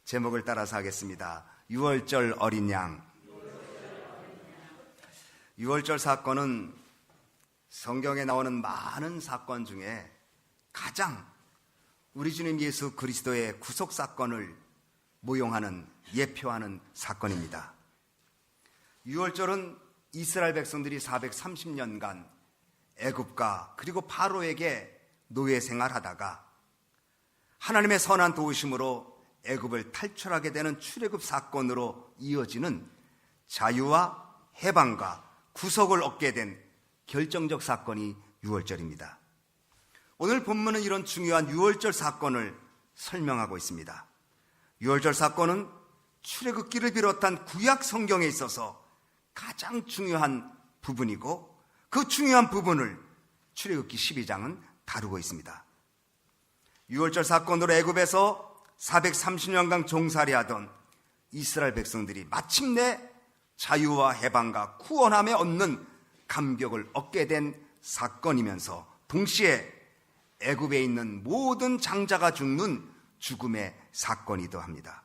제목을 따라서 하겠습니다. 6월절 어린 양. 6월절 사건은 성경에 나오는 많은 사건 중에 가장 우리 주님 예수 그리스도의 구속 사건을 모용하는, 예표하는 사건입니다. 6월절은 이스라엘 백성들이 430년간 애굽과 그리고 바로에게 노예 생활하다가 하나님의 선한 도우심으로 애굽을 탈출하게 되는 출애굽 사건으로 이어지는 자유와 해방과 구속을 얻게 된 결정적 사건이 6월절입니다. 오늘 본문은 이런 중요한 6월절 사건을 설명하고 있습니다. 6월절 사건은 출애굽기를 비롯한 구약 성경에 있어서 가장 중요한 부분이고, 그 중요한 부분을 출애굽기 12장은 다루고 있습니다. 6월절 사건으로 애굽에서 430년간 종살이하던 이스라엘 백성들이 마침내 자유와 해방과 구원함에 얻는 감격을 얻게 된 사건이면서 동시에 애굽에 있는 모든 장자가 죽는 죽음의 사건이기도 합니다.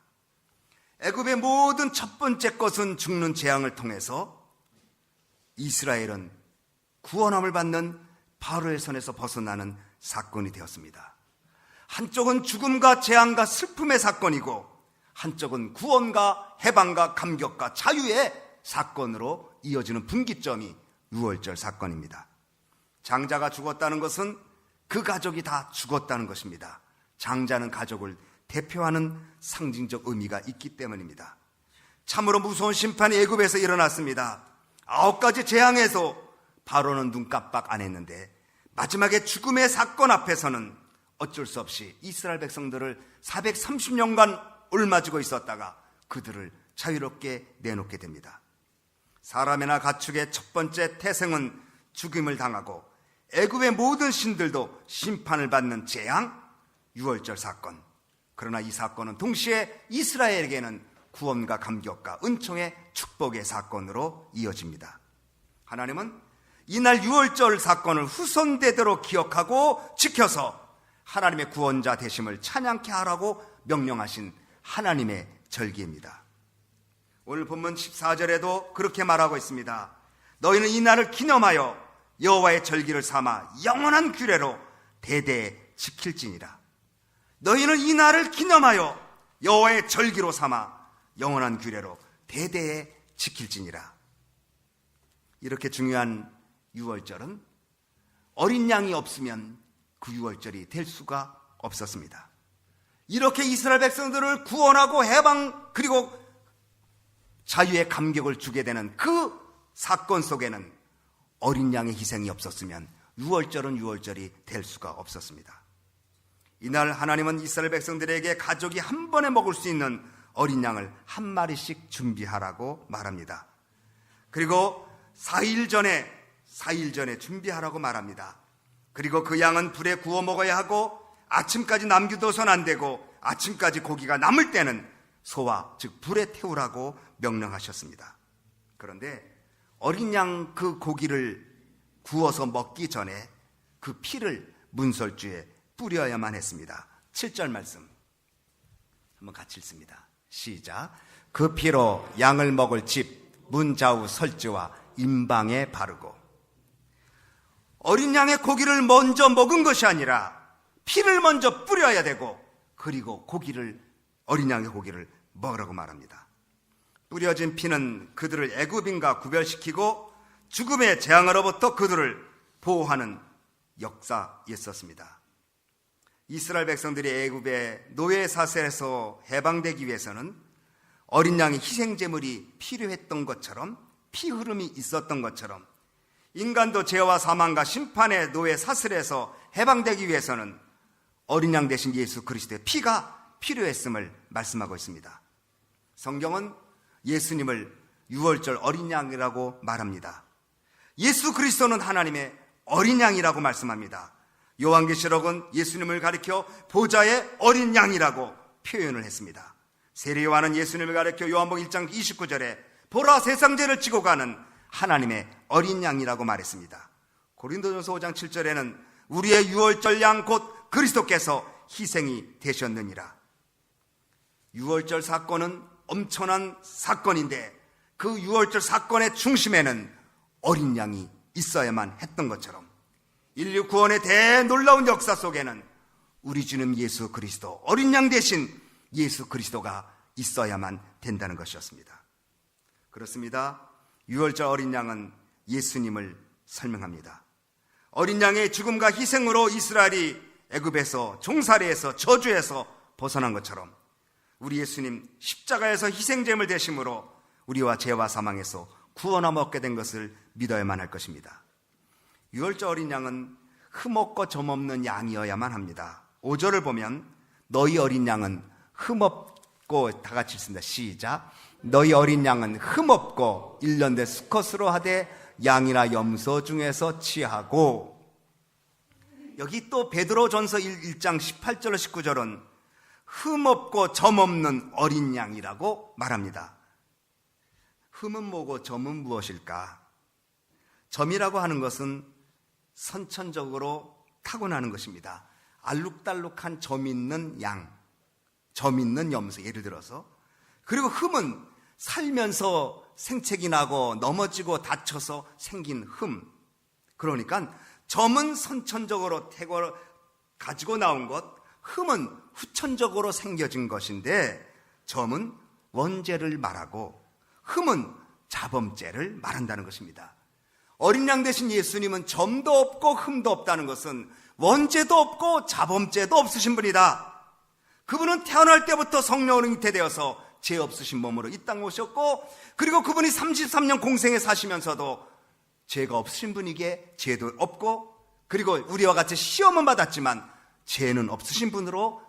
애굽의 모든 첫 번째 것은 죽는 재앙을 통해서 이스라엘은 구원함을 받는 바로의 손에서 벗어나는 사건이 되었습니다. 한쪽은 죽음과 재앙과 슬픔의 사건이고, 한쪽은 구원과 해방과 감격과 자유의 사건으로 이어지는 분기점이 6월절 사건입니다. 장자가 죽었다는 것은 그 가족이 다 죽었다는 것입니다. 장자는 가족을 대표하는 상징적 의미가 있기 때문입니다. 참으로 무서운 심판이 애굽에서 일어났습니다. 9가지 재앙에서 바로는 눈 깜빡 안 했는데 마지막에 죽음의 사건 앞에서는 어쩔 수 없이 이스라엘 백성들을 430년간 옮아지고 있었다가 그들을 자유롭게 내놓게 됩니다. 사람이나 가축의 첫 번째 태생은 죽임을 당하고 애굽의 모든 신들도 심판을 받는 재앙, 6월절 사건. 그러나 이 사건은 동시에 이스라엘에게는 구원과 감격과 은총의 축복의 사건으로 이어집니다. 하나님은 이날 6월절 사건을 후손대대로 기억하고 지켜서 하나님의 구원자 되심을 찬양케 하라고 명령하신 하나님의 절기입니다. 오늘 본문 14절에도 그렇게 말하고 있습니다. 너희는 이 날을 기념하여 여호와의 절기를 삼아 영원한 규례로 대대에 지킬지니라. 너희는 이 날을 기념하여 여호와의 절기로 삼아 영원한 규례로 대대에 지킬지니라. 이렇게 중요한 6월절은 어린 양이 없으면 그 6월절이 될 수가 없었습니다. 이렇게 이스라엘 백성들을 구원하고 해방 그리고 자유의 감격을 주게 되는 그 사건 속에는 어린 양의 희생이 없었으면 6월절은 6월절이 될 수가 없었습니다. 이날 하나님은 이스라엘 백성들에게 가족이 한 번에 먹을 수 있는 어린 양을 한 마리씩 준비하라고 말합니다. 그리고 4일 전에 준비하라고 말합니다. 그리고 그 양은 불에 구워 먹어야 하고 아침까지 남겨둬서는 안 되고 아침까지 고기가 남을 때는 소와 즉 불에 태우라고 명령하셨습니다. 그런데 어린 양 그 고기를 구워서 먹기 전에 그 피를 문설주에 뿌려야만 했습니다. 7절 말씀 한번 같이 읽습니다. 시작. 그 피로 양을 먹을 집 문 좌우 설주와 임방에 바르고. 어린 양의 고기를 먼저 먹은 것이 아니라 피를 먼저 뿌려야 되고 그리고 어린 양의 고기를 먹으라고 말합니다. 뿌려진 피는 그들을 애굽인과 구별시키고 죽음의 재앙으로부터 그들을 보호하는 역사였었습니다. 이스라엘 백성들이 애굽의 노예 사슬에서 해방되기 위해서는 어린 양의 희생제물이 필요했던 것처럼, 피 흐름이 있었던 것처럼 인간도 죄와 사망과 심판의 노예 사슬에서 해방되기 위해서는 어린 양 대신 예수 그리스도의 피가 필요했음을 말씀하고 있습니다. 성경은 예수님을 6월절 어린 양이라고 말합니다. 예수 그리스도는 하나님의 어린 양이라고 말씀합니다. 요한계시록은 예수님을 가리켜 보좌의 어린 양이라고 표현을 했습니다. 세례요한은 예수님을 가리켜 요한복음 1장 29절에 보라 세상 죄를 지고 가는 하나님의 어린 양이라고 말했습니다. 고린도전서 5장 7절에는 우리의 유월절 양 곧 그리스도께서 희생이 되셨느니라. 유월절 사건은 엄청난 사건인데 그 유월절 사건의 중심에는 어린 양이 있어야만 했던 것처럼 인류 구원의 대놀라운 역사 속에는 우리 주님 예수 그리스도, 어린 양 대신 예수 그리스도가 있어야만 된다는 것이었습니다. 그렇습니다. 유월절 어린 양은 예수님을 설명합니다. 어린 양의 죽음과 희생으로 이스라엘이 애굽에서 종살이에서 저주에서 벗어난 것처럼 우리 예수님 십자가에서 희생제물 되심으로 우리와 죄와 사망에서 구원함을 얻게 된 것을 믿어야만 할 것입니다. 유월절 어린 양은 흠없고 점없는 양이어야만 합니다. 5절을 보면 너희 어린 양은 흠없고, 다 같이 읽습니다. 시작. 너희 어린 양은 흠없고 1년대 수컷으로 하되 양이나 염소 중에서 취하고. 여기 또 베드로전서 1장 18절로 19절은 흠없고 점없는 어린 양이라고 말합니다. 흠은 뭐고 점은 무엇일까? 점이라고 하는 것은 선천적으로 타고나는 것입니다. 알록달록한 점 있는 양, 점 있는 염소, 예를 들어서. 그리고 흠은 살면서 생책이 나고 넘어지고 다쳐서 생긴 흠. 그러니까 점은 선천적으로 가지고 나온 것, 흠은 후천적으로 생겨진 것인데 점은 원죄를 말하고 흠은 자범죄를 말한다는 것입니다. 어린 양 대신 예수님은 점도 없고 흠도 없다는 것은 원죄도 없고 자범죄도 없으신 분이다. 그분은 태어날 때부터 성령으로 잉태되어서 죄 없으신 몸으로 이 땅에 오셨고, 그리고 그분이 33년 공생에 사시면서도 죄가 없으신 분이기에 죄도 없고, 그리고 우리와 같이 시험은 받았지만 죄는 없으신 분으로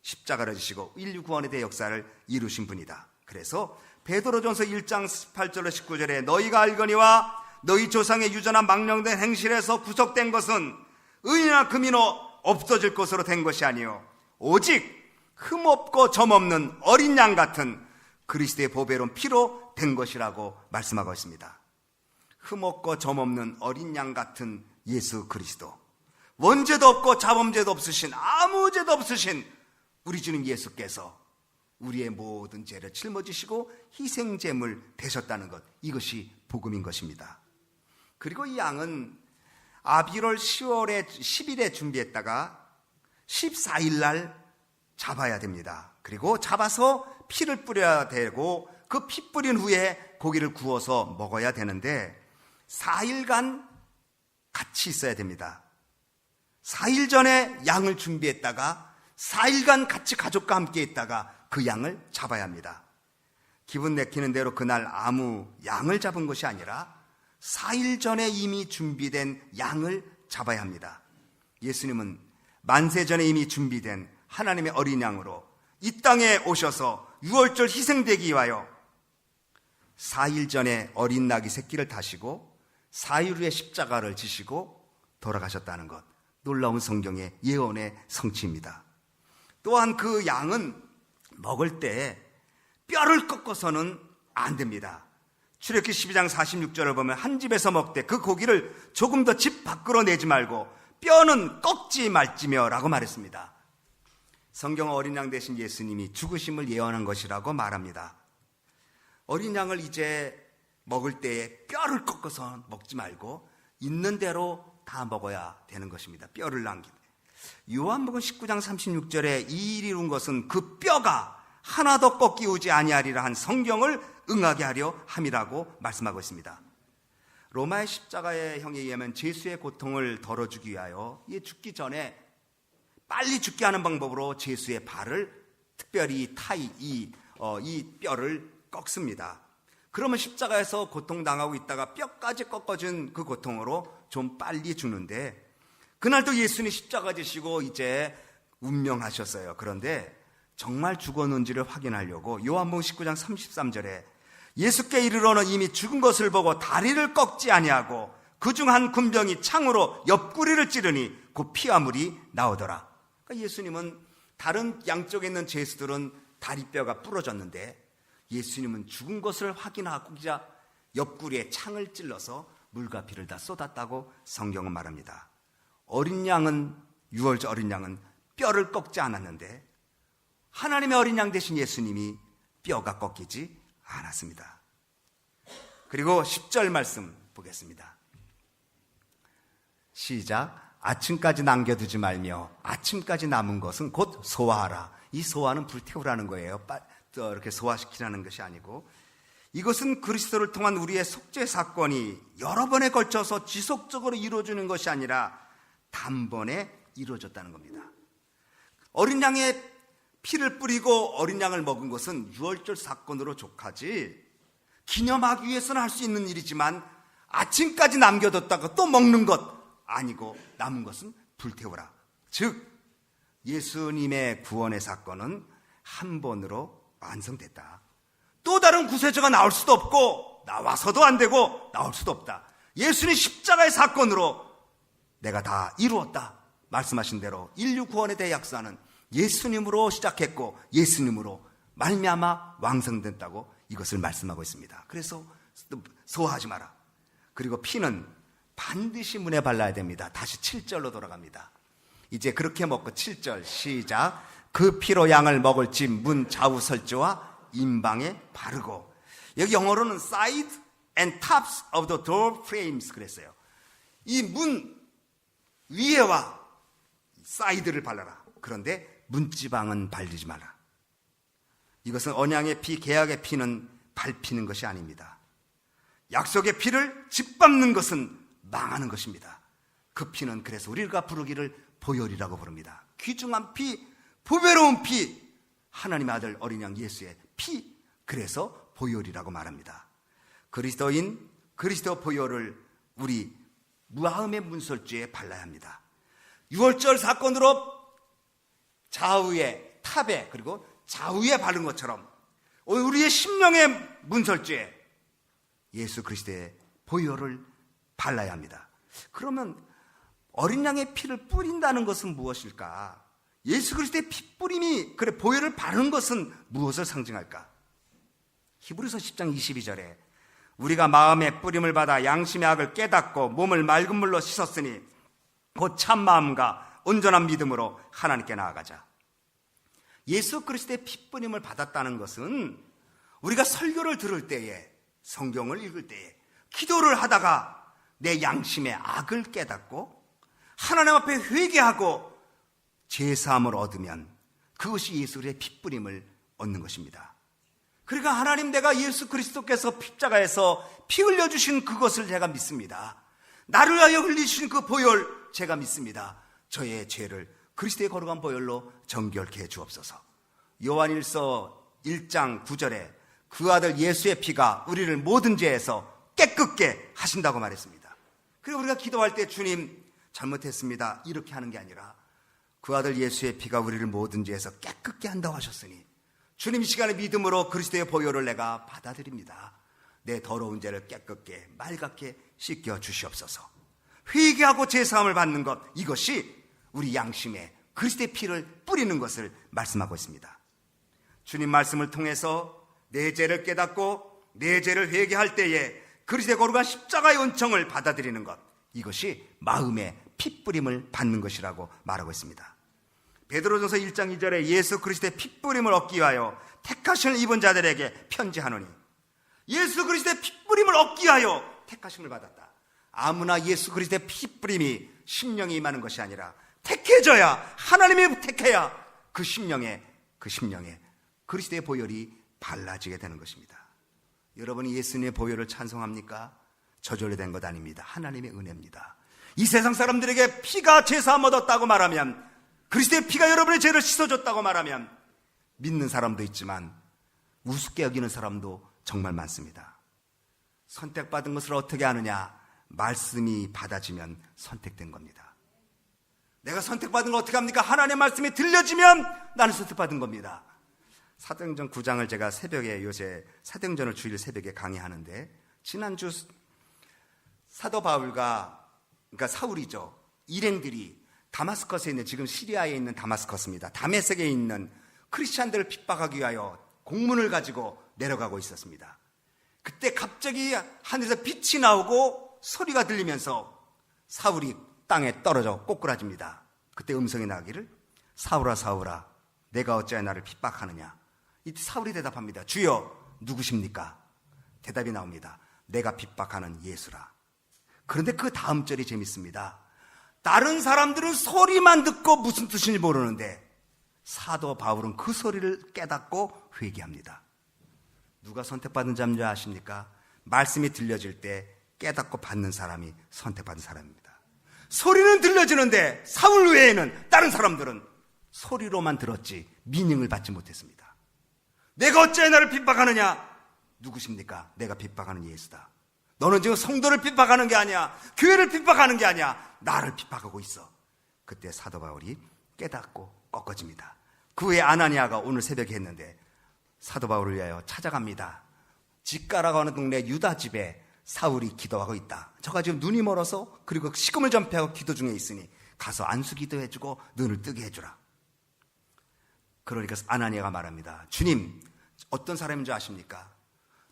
십자가를 지시고 인류 구원에 대해 역사를 이루신 분이다. 그래서 베드로전서 1장 18절로 19절에 너희가 알거니와 너희 조상의 유전한 망령된 행실에서 구속된 것은 의인이나 금이나 없어질 것으로 된 것이 아니요 오직 흠없고 점없는 어린 양 같은 그리스도의 보배로운 피로 된 것이라고 말씀하고 있습니다. 흠없고 점없는 어린 양 같은 예수 그리스도, 원죄도 없고 자범죄도 없으신, 아무 죄도 없으신 우리 주님 예수께서 우리의 모든 죄를 짊어지시고 희생제물 되셨다는 것, 이것이 복음인 것입니다. 그리고 이 양은 아비월 10일에 준비했다가 14일 날 잡아야 됩니다. 그리고 잡아서 피를 뿌려야 되고 그 피 뿌린 후에 고기를 구워서 먹어야 되는데 4일간 같이 있어야 됩니다. 4일 전에 양을 준비했다가 4일간 같이 가족과 함께 있다가 그 양을 잡아야 합니다. 기분 내키는 대로 그날 아무 양을 잡은 것이 아니라 4일 전에 이미 준비된 양을 잡아야 합니다. 예수님은 만세 전에 이미 준비된 하나님의 어린 양으로 이 땅에 오셔서 유월절 희생되기 위하여 4일 전에 어린 나귀 새끼를 타시고 4일 후에 십자가를 지시고 돌아가셨다는 것, 놀라운 성경의 예언의 성취입니다. 또한 그 양은 먹을 때 뼈를 꺾어서는 안 됩니다. 출애굽기 12장 46절을 보면 한 집에서 먹되 그 고기를 조금 더 집 밖으로 내지 말고 뼈는 꺾지 말지며 라고 말했습니다. 성경은 어린 양 대신 예수님이 죽으심을 예언한 것이라고 말합니다. 어린 양을 이제 먹을 때에 뼈를 꺾어서 먹지 말고 있는 대로 다 먹어야 되는 것입니다. 뼈를 남기되. 요한복음 19장 36절에 이 일이 이룬 것은 그 뼈가 하나도 꺾이우지 아니하리라 한 성경을 응하게 하려 함이라고 말씀하고 있습니다. 로마의 십자가의 형에 의하면 죄수의 고통을 덜어주기 위하여 죽기 전에 빨리 죽게 하는 방법으로 죄수의 발을 특별히 이 뼈를 꺾습니다. 그러면 십자가에서 고통당하고 있다가 뼈까지 꺾어진 그 고통으로 좀 빨리 죽는데, 그날도 예수님이 십자가 지시고 이제 운명하셨어요. 그런데 정말 죽었는지를 확인하려고 요한복음 19장 33절에 예수께 이르러는 이미 죽은 것을 보고 다리를 꺾지 아니하고 그중 한 군병이 창으로 옆구리를 찌르니 그 피와 물이 나오더라. 그러니까 예수님은 다른 양쪽에 있는 죄수들은 다리뼈가 부러졌는데 예수님은 죽은 것을 확인하고 옆구리에 창을 찔러서 물과 피를 다 쏟았다고 성경은 말합니다. 어린 양은, 유월절 어린 양은 뼈를 꺾지 않았는데 하나님의 어린 양 되신 예수님이 뼈가 꺾이지 않았습니다. 그리고 10절 말씀 보겠습니다. 시작. 아침까지 남겨두지 말며 아침까지 남은 것은 곧 소화하라. 이 소화는 불태우라는 거예요. 이렇게 소화시키라는 것이 아니고, 이것은 그리스도를 통한 우리의 속죄 사건이 여러 번에 걸쳐서 지속적으로 이루어지는 것이 아니라 단번에 이루어졌다는 겁니다. 어린 양의 피를 뿌리고 어린 양을 먹은 것은 유월절 사건으로 족하지, 기념하기 위해서는 할 수 있는 일이지만 아침까지 남겨뒀다가 또 먹는 것 아니고, 남은 것은 불태우라. 즉 예수님의 구원의 사건은 한 번으로 완성됐다. 또 다른 구세주가 나올 수도 없고, 나와서도 안 되고 나올 수도 없다. 예수님 십자가의 사건으로 내가 다 이루었다. 말씀하신 대로 인류 구원에 대해 약사는 예수님으로 시작했고 예수님으로 말미암아 완성됐다고 이것을 말씀하고 있습니다. 그래서 소화하지 마라. 그리고 피는 반드시 문에 발라야 됩니다. 다시 7절로 돌아갑니다. 이제 그렇게 먹고 7절 시작. 그 피로 양을 먹을지 문 좌우 설주와 임방에 바르고. 여기 영어로는 side and tops of the door frames 그랬어요. 이 문 위에와 사이드를 발라라. 그런데 문지방은 발리지 마라. 이것은 언약의 피, 계약의 피는 밟히는 것이 아닙니다. 약속의 피를 짓밟는 것은 망하는 것입니다. 그 피는 그래서 우리가 부르기를 보혈이라고 부릅니다. 귀중한 피, 보배로운 피, 하나님의 아들 어린 양 예수의 피, 그래서 보혈이라고 말합니다. 그리스도 보혈을 우리 무화음의 문설주에 발라야 합니다. 유월절 사건으로 좌우에 탑에 그리고 좌우에 바른 것처럼 우리의 심령의 문설주에 예수 그리스도의 보혈을 발라야 합니다. 그러면 어린 양의 피를 뿌린다는 것은 무엇일까? 예수 그리스도의 피 뿌림이, 그래 보혈을 바르는 것은 무엇을 상징할까? 히브리서 10장 22절에 우리가 마음의 뿌림을 받아 양심의 악을 깨닫고 몸을 맑은 물로 씻었으니 곧 참 마음과 온전한 믿음으로 하나님께 나아가자. 예수 그리스도의 피 뿌림을 받았다는 것은 우리가 설교를 들을 때에, 성경을 읽을 때에, 기도를 하다가 내 양심의 악을 깨닫고 하나님 앞에 회개하고 제사함을 얻으면 그것이 예수의 피 뿌림을 얻는 것입니다. 그러니까 하나님, 내가 예수 그리스도께서 십자가에서 피 흘려주신 그것을 제가 믿습니다. 나를 위하여 흘리신 그 보혈 제가 믿습니다. 저의 죄를 그리스도의 거룩한 보혈로 정결케 해 주옵소서. 요한일서 1장 9절에 그 아들 예수의 피가 우리를 모든 죄에서 깨끗게 하신다고 말했습니다. 그리고 우리가 기도할 때 주님 잘못했습니다 이렇게 하는 게 아니라 그 아들 예수의 피가 우리를 모든 죄에서 깨끗게 한다고 하셨으니 주님 이 시간에 믿음으로 그리스도의 보혈을 내가 받아들입니다. 내 더러운 죄를 깨끗게 맑게 씻겨 주시옵소서. 회개하고 제사함을 받는 것, 이것이 우리 양심에 그리스도의 피를 뿌리는 것을 말씀하고 있습니다. 주님 말씀을 통해서 내 죄를 깨닫고 내 죄를 회개할 때에 그리스도의 거룩한 십자가의 은총을 받아들이는 것, 이것이 마음의 피 뿌림을 받는 것이라고 말하고 있습니다. 베드로전서 1장 2절에 예수 그리스도의 피 뿌림을 얻기 위하여 택하심을 입은 자들에게 편지하노니, 예수 그리스도의 피 뿌림을 얻기 위하여 택하심을 받았다. 아무나 예수 그리스도의 피 뿌림이 심령에 임하는 것이 아니라 택해져야, 하나님이 택해야 그 심령에 그리스도의 보혈이 발라지게 되는 것입니다. 여러분이 예수님의 보혈을 찬송합니까? 저절로 된 것 아닙니다. 하나님의 은혜입니다. 이 세상 사람들에게 피가 제사함 얻었다고 말하면, 그리스도의 피가 여러분의 죄를 씻어줬다고 말하면 믿는 사람도 있지만 우습게 여기는 사람도 정말 많습니다. 선택받은 것을 어떻게 아느냐? 말씀이 받아지면 선택된 겁니다. 내가 선택받은 걸 어떻게 합니까? 하나님의 말씀이 들려지면 나는 선택받은 겁니다. 사도행전 9장을 제가 새벽에, 요새 사도행전을 주일 새벽에 강의하는데, 지난주 사도 바울과, 그러니까 사울이죠, 일행들이 다마스커스에 있는, 지금 시리아에 있는 다마스커스입니다. 다메섹에 있는 크리스찬들을 핍박하기 위하여 공문을 가지고 내려가고 있었습니다. 그때 갑자기 하늘에서 빛이 나오고 소리가 들리면서 사울이 땅에 떨어져 꼬꾸라집니다. 그때 음성이 나기를, 사울아 사울아 내가 어찌하여 나를 핍박하느냐? 이때 사울이 대답합니다. 주여 누구십니까? 대답이 나옵니다. 내가 핍박하는 예수라. 그런데 그 다음 절이 재밌습니다. 다른 사람들은 소리만 듣고 무슨 뜻인지 모르는데 사도 바울은 그 소리를 깨닫고 회개합니다. 누가 선택받은 자인 줄 아십니까? 말씀이 들려질 때 깨닫고 받는 사람이 선택받은 사람입니다. 소리는 들려지는데 사울 외에는 다른 사람들은 소리로만 들었지 미닝을 받지 못했습니다. 내가 어찌하여 나를 핍박하느냐? 누구십니까? 내가 핍박하는 예수다. 너는 지금 성도를 핍박하는 게 아니야. 교회를 핍박하는 게 아니야. 나를 핍박하고 있어. 그때 사도 바울이 깨닫고 꺾어집니다. 그 후에 아나니아가 오늘 새벽에 했는데 사도 바울을 위하여 찾아갑니다. 직가라고 하는 동네 유다 집에 사울이 기도하고 있다. 저가 지금 눈이 멀어서 그리고 식음을 전폐하고 기도 중에 있으니 가서 안수 기도해주고 눈을 뜨게 해주라. 그러니까 아나니아가 말합니다. 주님, 어떤 사람인 줄 아십니까?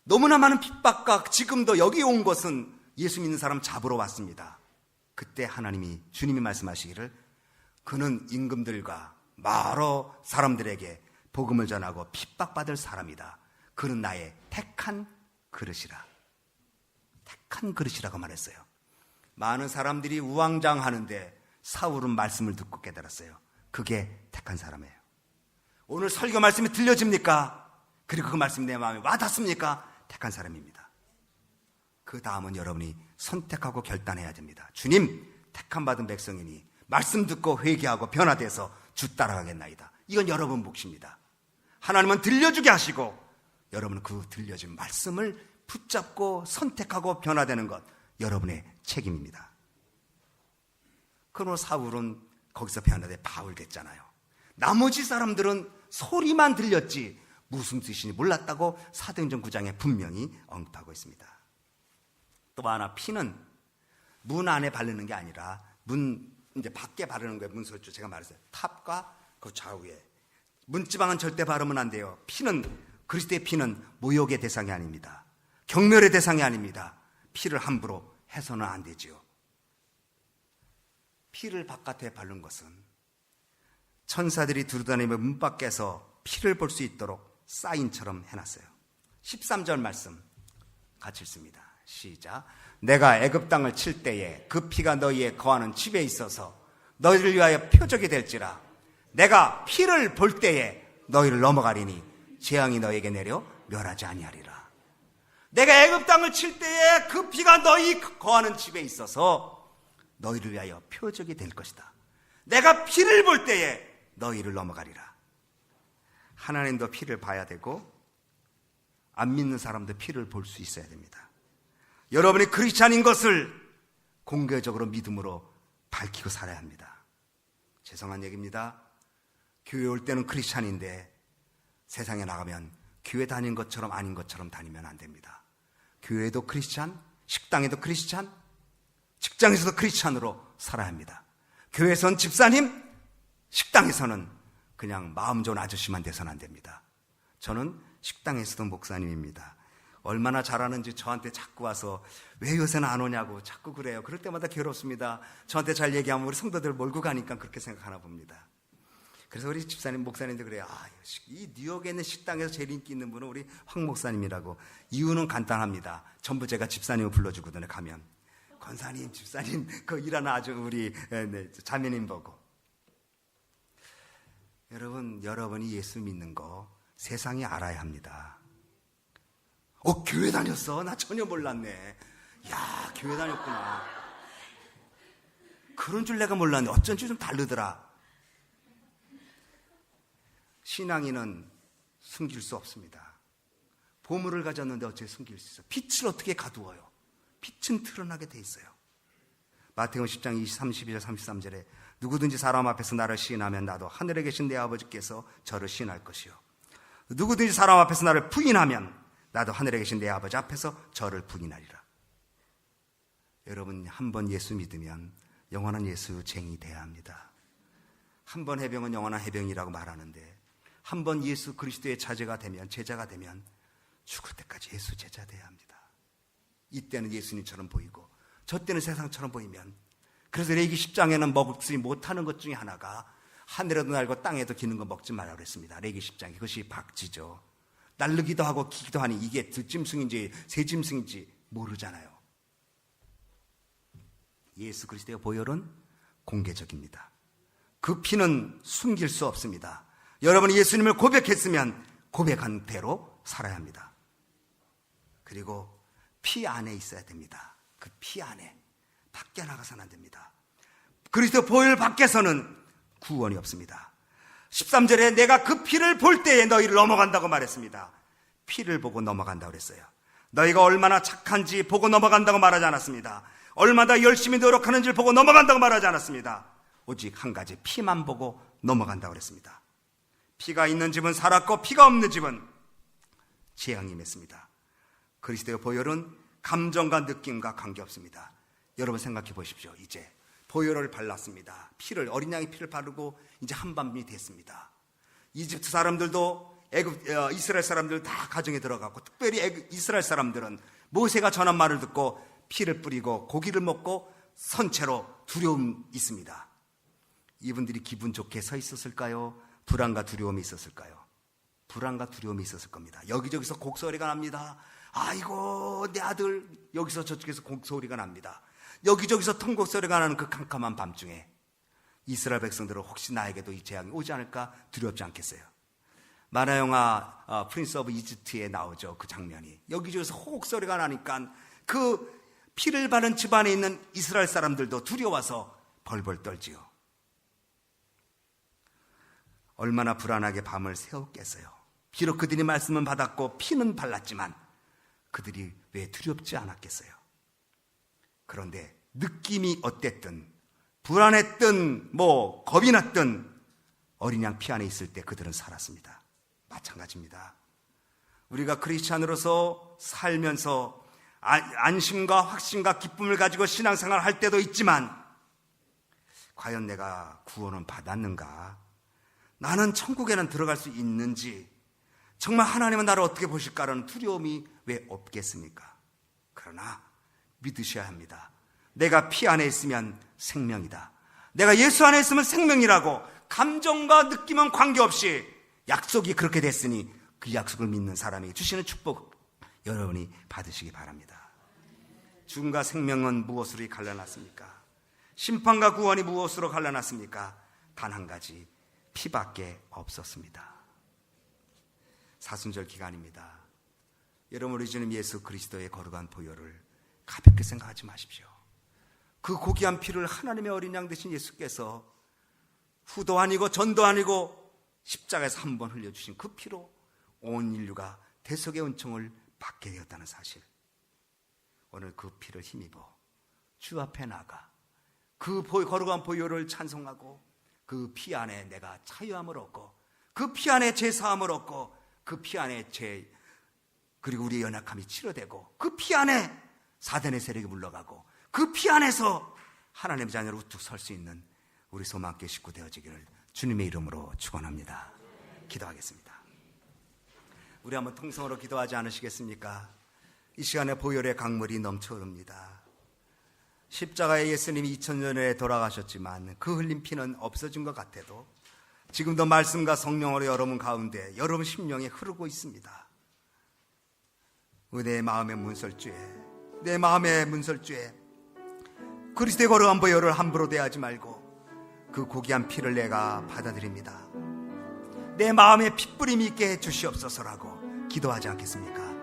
너무나 많은 핍박과 지금도 여기 온 것은 예수 믿는 사람 잡으러 왔습니다. 그때 하나님이 주님이 말씀하시기를 그는 임금들과 여러 사람들에게 복음을 전하고 핍박받을 사람이다. 그는 나의 택한 그릇이라. 택한 그릇이라고 말했어요. 많은 사람들이 우왕좌왕하는데 사울은 말씀을 듣고 깨달았어요. 그게 택한 사람이에요. 오늘 설교 말씀이 들려집니까? 그리고 그 말씀이 내 마음에 와닿습니까? 택한 사람입니다. 그 다음은 여러분이 선택하고 결단해야 됩니다. 주님, 택한 받은 백성이니 말씀 듣고 회개하고 변화돼서 주 따라가겠나이다. 이건 여러분 몫입니다. 하나님은 들려주게 하시고 여러분은 그 들려진 말씀을 붙잡고 선택하고 변화되는 것 여러분의 책임입니다. 그러나 사울은 거기서 변화돼 바울 됐잖아요. 나머지 사람들은 소리만 들렸지 무슨 뜻인지 몰랐다고 사도행전 9장에 분명히 언급하고 있습니다. 또 하나, 피는 문 안에 바르는 게 아니라 문 이제 밖에 바르는 거예요. 문설주 제가 말했어요. 탑과 그 좌우에 문지방은 절대 바르면 안 돼요. 피는 그리스도의 피는 모욕의 대상이 아닙니다. 경멸의 대상이 아닙니다. 피를 함부로 해서는 안 되지요. 피를 바깥에 바른 것은 천사들이 두루다니며 문 밖에서 피를 볼 수 있도록 사인처럼 해놨어요. 13절 말씀 같이 읽습니다. 시작. 내가 애굽 땅을 칠 때에 그 피가 너희의 거하는 집에 있어서 너희를 위하여 표적이 될지라. 내가 피를 볼 때에 너희를 넘어가리니 재앙이 너희에게 내려 멸하지 아니하리라. 내가 애굽 땅을 칠 때에 그 피가 너희 거하는 집에 있어서 너희를 위하여 표적이 될 것이다. 내가 피를 볼 때에 너희를 넘어가리라. 하나님도 피를 봐야 되고 안 믿는 사람도 피를 볼 수 있어야 됩니다. 여러분이 크리스찬인 것을 공개적으로 믿음으로 밝히고 살아야 합니다. 죄송한 얘기입니다. 교회 올 때는 크리스찬인데 세상에 나가면 교회 다닌 것처럼 아닌 것처럼 다니면 안 됩니다. 교회도 크리스찬, 식당에도 크리스찬, 직장에서도 크리스찬으로 살아야 합니다. 교회에서는 집사님, 식당에서는 그냥 마음 좋은 아저씨만 돼서는 안 됩니다. 저는 식당에서도 목사님입니다. 얼마나 잘하는지 저한테 자꾸 와서 왜 요새는 안 오냐고 자꾸 그래요. 그럴 때마다 괴롭습니다. 저한테 잘 얘기하면 우리 성도들 몰고 가니까 그렇게 생각하나 봅니다. 그래서 우리 집사님, 목사님들 그래요. 이 뉴욕에 있는 식당에서 제일 인기 있는 분은 우리 황 목사님이라고. 이유는 간단합니다. 전부 제가 집사님을 불러주거든요. 가면 권사님, 집사님, 그 일하는 아주 우리 자매님 보고. 여러분이 예수 믿는 거 세상이 알아야 합니다. 교회 다녔어? 나 전혀 몰랐네. 야, 교회 다녔구나. 그런 줄 내가 몰랐네. 어쩐지 좀 다르더라. 신앙인은 숨길 수 없습니다. 보물을 가졌는데 어떻게 숨길 수 있어요? 빛을 어떻게 가두어요? 빛은 드러나게 돼 있어요. 마태복음 10장 32절 33절에 누구든지 사람 앞에서 나를 시인하면 나도 하늘에 계신 내 아버지께서 저를 시인할 것이요. 누구든지 사람 앞에서 나를 부인하면 나도 하늘에 계신 내 아버지 앞에서 저를 부인하리라. 여러분, 한 번 예수 믿으면 영원한 예수쟁이 돼야 합니다. 한 번 해병은 영원한 해병이라고 말하는데 한 번 예수 그리스도의 제자가 되면 죽을 때까지 예수 제자 돼야 합니다. 이때는 예수님처럼 보이고 저 때는 세상처럼 보이면, 그래서 레위기 10장에는 먹지 못하는 것 중에 하나가 하늘에도 날고 땅에도 기는 거 먹지 말라 그랬습니다. 레기 10장에. 그것이 박쥐죠. 날르기도 하고 기기도 하니 이게 들짐승인지 새짐승인지 모르잖아요. 예수 그리스도의 보혈은 공개적입니다. 그 피는 숨길 수 없습니다. 여러분이 예수님을 고백했으면 고백한 대로 살아야 합니다. 그리고 피 안에 있어야 됩니다. 그 피 안에. 밖에 나가서는 안 됩니다. 그리스도 보혈 밖에서는 구원이 없습니다. 13절에 내가 그 피를 볼 때에 너희를 넘어간다고 말했습니다. 피를 보고 넘어간다고 그랬어요. 너희가 얼마나 착한지 보고 넘어간다고 말하지 않았습니다. 얼마나 열심히 노력하는지를 보고 넘어간다고 말하지 않았습니다. 오직 한 가지, 피만 보고 넘어간다고 그랬습니다. 피가 있는 집은 살았고 피가 없는 집은 재앙이 맺습니다. 그리스도의 보혈은 감정과 느낌과 관계없습니다. 여러분 생각해 보십시오. 이제 보혈을 발랐습니다. 피를, 어린 양의 피를 바르고 이제 한밤이 됐습니다. 이집트 사람들도 이스라엘 사람들 다 가정에 들어가고, 특별히 이스라엘 사람들은 모세가 전한 말을 듣고 피를 뿌리고 고기를 먹고 선체로 두려움이 있습니다. 이분들이 기분 좋게 서 있었을까요? 불안과 두려움이 있었을까요? 불안과 두려움이 있었을 겁니다. 여기저기서 곡소리가 납니다. 아이고 내 아들, 여기서 저쪽에서 곡소리가 납니다. 여기저기서 통곡소리가 나는 그 캄캄한 밤중에 이스라엘 백성들은 혹시 나에게도 이 재앙이 오지 않을까 두렵지 않겠어요? 만화 영화 프린스 오브 이집트에 나오죠. 그 장면이. 여기저기서 호곡소리가 나니까 그 피를 바른 집안에 있는 이스라엘 사람들도 두려워서 벌벌 떨지요. 얼마나 불안하게 밤을 새웠겠어요. 비록 그들이 말씀은 받았고 피는 발랐지만 그들이 왜 두렵지 않았겠어요? 그런데 느낌이 어땠든, 불안했든 겁이 났든 어린 양 피 안에 있을 때 그들은 살았습니다. 마찬가지입니다. 우리가 크리스찬으로서 살면서 안심과 확신과 기쁨을 가지고 신앙생활을 할 때도 있지만, 과연 내가 구원은 받았는가? 나는 천국에는 들어갈 수 있는지, 정말 하나님은 나를 어떻게 보실까라는 두려움이 왜 없겠습니까? 그러나 믿으셔야 합니다. 내가 피 안에 있으면 생명이다. 내가 예수 안에 있으면 생명이라고, 감정과 느낌은 관계없이 약속이 그렇게 됐으니 그 약속을 믿는 사람이 주시는 축복 여러분이 받으시기 바랍니다. 죽음과 생명은 무엇으로 갈라놨습니까? 심판과 구원이 무엇으로 갈라놨습니까? 단 한 가지, 피밖에 없었습니다. 사순절 기간입니다. 여러분, 우리 주님 예수 그리스도의 거룩한 보혈을 가볍게 생각하지 마십시오. 그 고귀한 피를 하나님의 어린 양 되신 예수께서 후도 아니고 전도 아니고 십자가에서 한 번 흘려주신 그 피로 온 인류가 대속의 은총을 받게 되었다는 사실, 오늘 그 피를 힘입어 주 앞에 나가 그 거룩한 보혈을 찬송하고 그 피 안에 내가 자유함을 얻고 그 피 안에 제사함을 얻고 그 피 안에 그리고 우리의 연약함이 치료되고 그 피 안에 사단의 세력이 물러가고 그 피 안에서 하나님의 자녀로 우뚝 설 수 있는 우리 소망교회 식구 되어지기를 주님의 이름으로 축원합니다. 기도하겠습니다. 우리 한번 통성으로 기도하지 않으시겠습니까? 이 시간에 보혈의 강물이 넘쳐 흐릅니다. 십자가에 예수님이 2000년 전에 돌아가셨지만 그 흘린 피는 없어진 것 같아도 지금도 말씀과 성령으로 여러분 가운데 여러분 심령에 흐르고 있습니다. 내 마음의 문설주에 그리스도의 거룩한 보혈을 함부로 대하지 말고 그 고귀한 피를 내가 받아들입니다. 내 마음에 핏부림이 있게 해주시옵소서라고 기도하지 않겠습니까?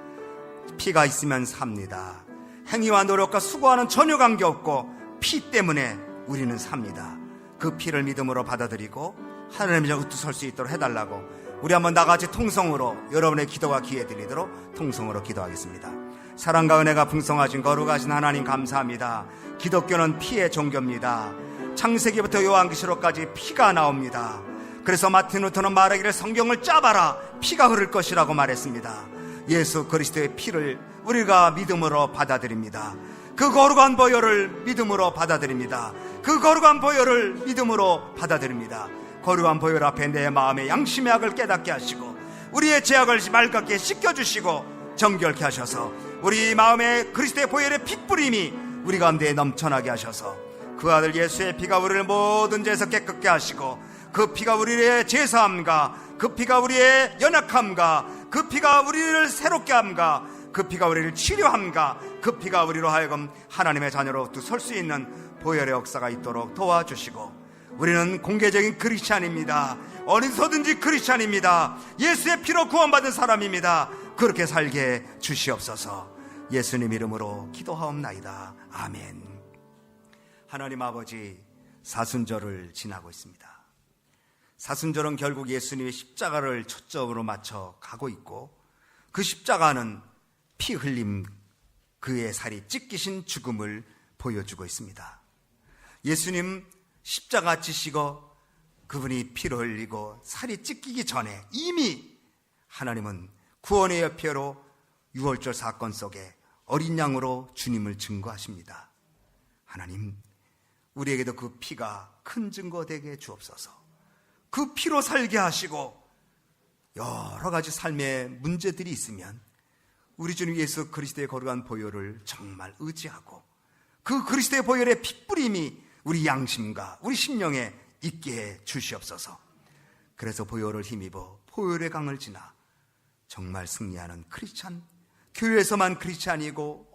피가 있으면 삽니다. 행위와 노력과 수고와는 전혀 관계없고 피 때문에 우리는 삽니다. 그 피를 믿음으로 받아들이고 하나님의 자 우뚝 설 수 있도록 해달라고 우리 한번 나같이 통성으로 여러분의 기도가 기회 드리도록 통성으로 기도하겠습니다. 사랑과 은혜가 풍성하신 거룩하신 하나님 감사합니다. 기독교는 피의 종교입니다. 창세기부터 요한계시록까지 피가 나옵니다. 그래서 마틴 루터는 말하기를 성경을 짜봐라 피가 흐를 것이라고 말했습니다. 예수 그리스도의 피를 우리가 믿음으로 받아들입니다. 그 거룩한 보혈을 믿음으로 받아들입니다. 그 거룩한 보혈을 믿음으로 받아들입니다. 거룩한 보혈 앞에 내 마음의 양심의 악을 깨닫게 하시고 우리의 죄악을 맑게 씻겨주시고 정결케 하셔서 우리 마음에 그리스도의 보혈의 핏부림이 우리 가운데 넘쳐나게 하셔서 그 아들 예수의 피가 우리를 모든 죄에서 깨끗게 하시고 그 피가 우리의 제사함과 그 피가 우리의 연약함과 그 피가 우리를 새롭게 함과 그 피가 우리를 치료함과 그 피가 우리로 하여금 하나님의 자녀로 설 수 있는 보혈의 역사가 있도록 도와주시고, 우리는 공개적인 크리스찬입니다. 어디서든지 크리스찬입니다. 예수의 피로 구원받은 사람입니다. 그렇게 살게 주시옵소서. 예수님 이름으로 기도하옵나이다. 아멘. 하나님 아버지, 사순절을 지나고 있습니다. 사순절은 결국 예수님의 십자가를 초점으로 맞춰 가고 있고, 그 십자가는 피 흘림, 그의 살이 찢기신 죽음을 보여주고 있습니다. 예수님 십자가 지시고 그분이 피를 흘리고 살이 찢기기 전에 이미 하나님은 구원의 여표로 유월절 사건 속에 어린 양으로 주님을 증거하십니다. 하나님, 우리에게도 그 피가 큰 증거 되게 주옵소서. 그 피로 살게 하시고, 여러 가지 삶의 문제들이 있으면 우리 주님 예수 그리스도의 거룩한 보혈을 정말 의지하고, 그 그리스도의 보혈의 핏뿌림이 우리 양심과 우리 심령에 있게 해 주시옵소서. 그래서 보혈을 힘입어 보혈의 강을 지나 정말 승리하는 크리스찬, 교회에서만 크리스찬이고